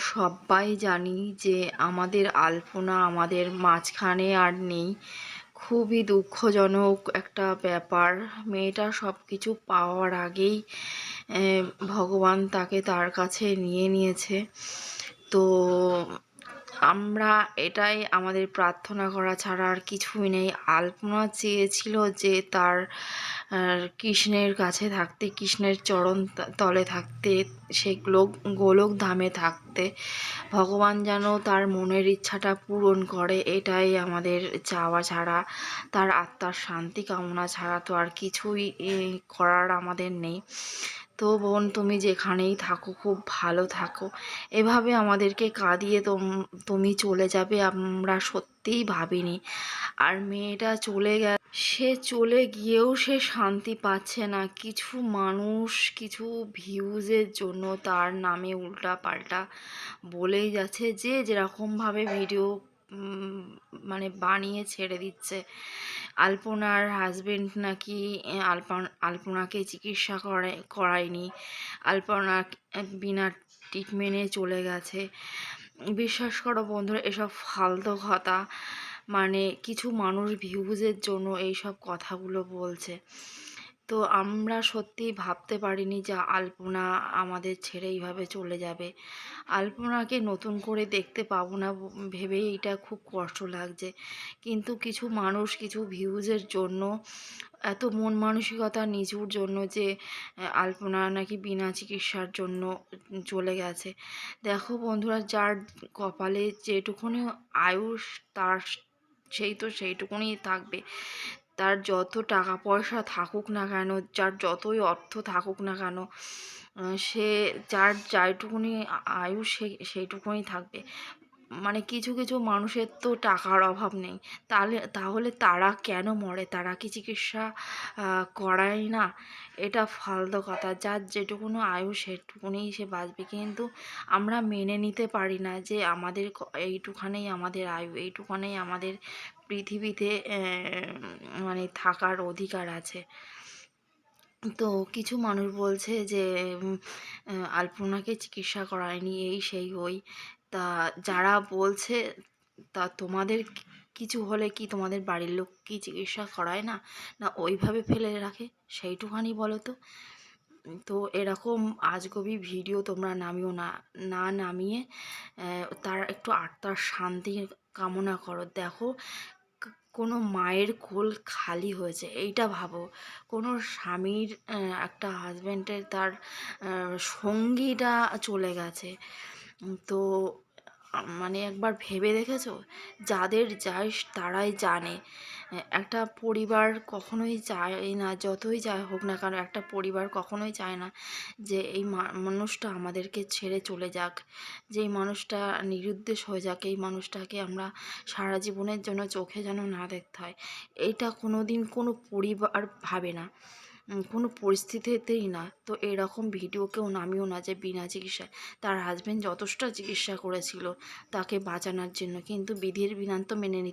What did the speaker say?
সবাই জানি যে আমাদের আলপনা আমাদের মাঝখানে আর নেই। খুবই দুঃখজনক একটা ব্যাপার। মেয়েটা সব কিছু পাওয়ার আগেই ভগবান তাকে তার কাছে নিয়ে নিয়েছে। তো আমরা এটাই আমাদের প্রার্থনা করা ছাড়া আর কিছুই নেই। আলপনা চেয়েছিল যে তার কৃষ্ণের কাছে থাকতে, কৃষ্ণের চরণ তলে থাকতে, সে গোলক ধামে থাকতে। ভগবান যেন তার মনের ইচ্ছাটা পূরণ করে, এটাই আমাদের চাওয়া ছাড়া, তার আত্মার শান্তি কামনা ছাড়া তো আর কিছুই করার আমাদের নেই। তো বোন, তুমি যেখানেই থাকো খুব ভালো থাকো। এভাবে আমাদেরকে কাঁদিয়ে তুমি চলে যাবে আমরা সত্যিই ভাবিনি। আর মেয়েটা চলে গেছে, সে চলে গিয়েও সে শান্তি পাচ্ছে না। কিছু মানুষ কিছু ভিউজের জন্য তার নামে উল্টা পাল্টা বলেই যাচ্ছে, যে যেরকমভাবে ভিডিও মানে বানিয়ে ছেড়ে দিচ্ছে। আলপনার হাজবেন্ড নাকি আলপনাকে চিকিৎসা করায়নি, আলপনা বিনা ট্রিটমেন্টে চলে গেছে। বিশ্বাস করো বন্ধুরা, এসব ফালতু কথা। মানে কিছু মানুষ ভিউজের জন্য এইসব কথাগুলো বলছে। তো আমরা সত্যিই ভাবতে পারিনি যে আলপনা আমাদের ছেড়ে এইভাবে চলে যাবে। আলপনাকে নতুন করে দেখতে পাবো না ভেবেই এটা খুব কষ্ট লাগছে। কিন্তু কিছু মানুষ কিছু ভিউজের জন্য, এত মন মানসিকতা নিচুর জন্য, যে আলপনা নাকি বিনা চিকিৎসার জন্য চলে গেছে। দেখো বন্ধুরা, যার কপালে যেটুকুনি আয়ুষ, তার সেইটুকুনি থাকবে। তার যত টাকা পয়সা থাকুক না কেন, যার যতই অর্থ থাকুক না কেন, সে যার যেটুকুনি আয়ু সেইটুকুনি থাকবে। মানে কিছু কিছু মানুষের তো টাকার অভাব নেই, তাহলে তারা কেন মরে? তারা কি চিকিৎসা করায় না? এটা ফালতু কথা। যার যেটুকুনো আয়ু সেটুকুনি সে বাঁচবে। কিন্তু আমরা মেনে নিতে পারি না যে আমাদের এইটুখানেই আমাদের আয়ু, এইটুখানেই আমাদের পৃথিবীতে মানে থাকার অধিকার আছে। তো কিছু মানুষ বলছে যে আলপনাকে চিকিৎসা করায়নি, এই সেই ওই। তা যারা বলছে, তা তোমাদের কিছু হলে কি তোমাদের বাড়ির লোক কি চিকিৎসা করায় না? না ওইভাবে ফেলে রাখে? সেইটুখানি বলো তো। তো এরকম আজগুবি ভিডিও তোমরা নামিও না। না নামিয়ে তার একটু আত্মার শান্তি কামনা করো। দেখো, কোনো মায়ের কোল খালি হয়েছে, এইটা ভাবো। কোনো স্বামীর একটা হাজব্যান্ডের তার সঙ্গীটা চলে গেছে। তো মানে একবার ভেবে দেখেছো? যাদের যায় তারাই জানে। একটা পরিবার কখনোই চায় না, যতই যাই হোক না কারণ একটা পরিবার কখনোই চায় না যে এই মানুষটা আমাদেরকে ছেড়ে চলে যাক, যে এই মানুষটা নিরুদ্দেশ হয়ে যাক, এই মানুষটাকে আমরা সারা জীবনের জন্য চোখে যেন না দেখতে হয়। এইটা কোনো দিন কোনো পরিবার ভাবে না, কোনো পরিস্থিতিতেই না। তো এরকম ভিডিও কেউ নামিও না যে বিনা চিকিৎসায়। তার হাজবেন্ড যথেষ্ট চিকিৎসা করেছিল তাকে বাঁচানোর জন্য, কিন্তু বিধির বিধান তো মেনে নিতে